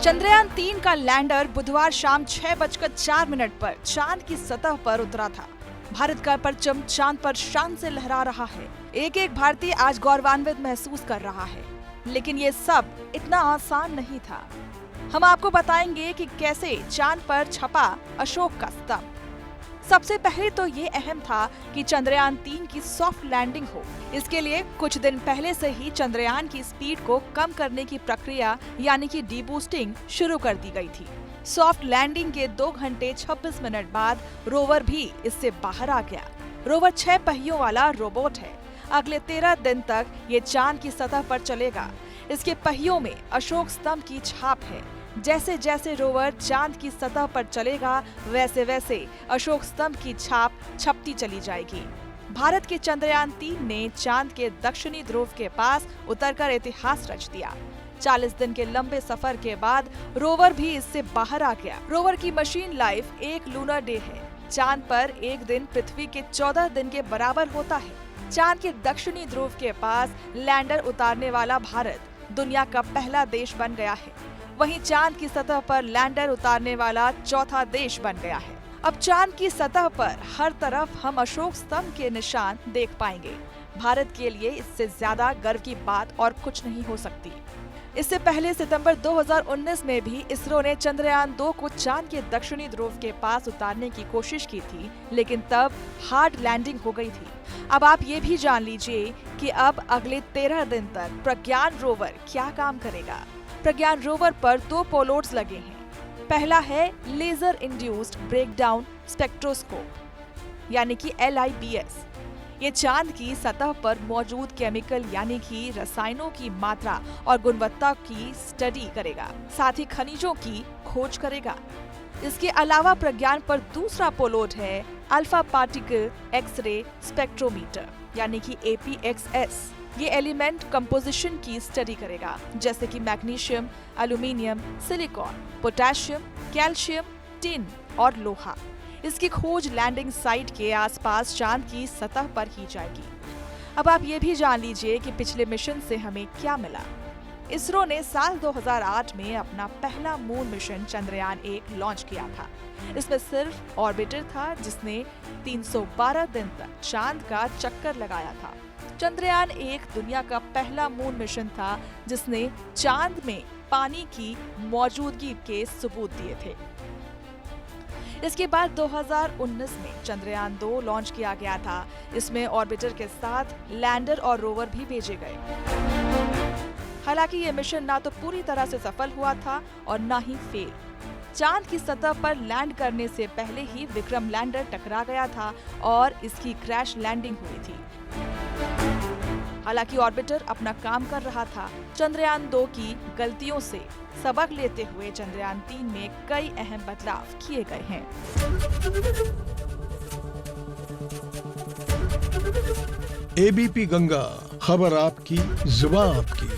चंद्रयान-3 का लैंडर बुधवार शाम 6:04 पर चांद की सतह पर उतरा था। भारत का परचम चांद पर शान से लहरा रहा है। एक एक भारतीय आज गौरवान्वित महसूस कर रहा है, लेकिन ये सब इतना आसान नहीं था। हम आपको बताएंगे कि कैसे चांद पर छपा अशोक का स्तंभ। सबसे पहले तो ये अहम था कि चंद्रयान-3 की सॉफ्ट लैंडिंग हो। इसके लिए कुछ दिन पहले से ही चंद्रयान की स्पीड को कम करने की प्रक्रिया यानी कि डीबूस्टिंग शुरू कर दी गई थी। सॉफ्ट लैंडिंग के 2 घंटे 26 मिनट बाद रोवर भी इससे बाहर आ गया। रोवर 6 पहियों वाला रोबोट है। अगले 13 दिन तक ये चांद की सतह पर चलेगा। इसके पहियों में अशोक स्तंभ की छाप है। जैसे जैसे रोवर चांद की सतह पर चलेगा, वैसे वैसे अशोक स्तंभ की छाप छपती चली जाएगी। भारत के चंद्रयान-3 ने चांद के दक्षिणी ध्रुव के पास उतरकर इतिहास रच दिया। 40 दिन के लंबे सफर के बाद रोवर भी इससे बाहर आ गया। रोवर की मशीन लाइफ एक लूनर डे है। चांद पर एक दिन पृथ्वी के 14 दिन के बराबर होता है। चांद के दक्षिणी ध्रुव के पास लैंडर उतारने वाला भारत दुनिया का पहला देश बन गया है। वहीं चांद की सतह पर लैंडर उतारने वाला चौथा देश बन गया है। अब चांद की सतह पर हर तरफ हम अशोक स्तंभ के निशान देख पाएंगे। भारत के लिए इससे ज्यादा गर्व की बात और कुछ नहीं हो सकती। इससे पहले सितंबर 2019 में भी इसरो ने चंद्रयान-2 को चांद के दक्षिणी ध्रुव के पास उतारने की कोशिश की थी, लेकिन तब हार्ड लैंडिंग हो गई थी। अब आप ये भी जान लीजिए कि अब अगले 13 दिन तक प्रज्ञान रोवर क्या काम करेगा। प्रज्ञान रोवर पर 2 पेलोड्स लगे हैं। पहला है लेजर इंड्यूस्ड ब्रेकडाउन स्पेक्ट्रोस्कोप यानी कि LIBS। ये चांद की सतह पर मौजूद केमिकल यानी कि रसायनों की मात्रा और गुणवत्ता की स्टडी करेगा, साथ ही खनिजों की खोज करेगा। इसके अलावा प्रज्ञान पर दूसरा पेलोड है अल्फा पार्टिकल एक्स-रे स्पेक्ट्रोमीटर यानी कि APXS। ये एलिमेंट कंपोजिशन की स्टडी करेगा, जैसे कि magnesium, aluminium, silicon, potassium, calcium, tin और लोहा। इसकी खोज लैंडिंग साइट के आसपास चांद की सतह पर की जाएगी। अब आप ये भी जान लीजिए कि पिछले मिशन से हमें क्या मिला। इसरो ने साल 2008 में अपना पहला मून मिशन चंद्रयान-1 लॉन्च किया था। इसमें सिर्फ ऑर्बिटर था जिसने 312 दिन तक चांद का चक्कर लगाया था। चंद्रयान-1 दुनिया का पहला मून मिशन था जिसने चांद में पानी की मौजूदगी के सबूत दिए थे। इसके बाद 2019 में चंद्रयान-2 लॉन्च किया गया था। इसमें ऑर्बिटर के साथ लैंडर और रोवर भी भेजे गए। हालांकि ये मिशन ना तो पूरी तरह से सफल हुआ था और ना ही फेल। चांद की सतह पर लैंड करने से पहले ही विक्रम लैंडर टकरा गया था और इसकी क्रैश लैंडिंग हुई थी। हालांकि ऑर्बिटर अपना काम कर रहा था। चंद्रयान-2 की गलतियों से सबक लेते हुए चंद्रयान-3 में कई अहम बदलाव किए गए हैं। ABP गंगा, खबर आपकी, जुबान आपकी।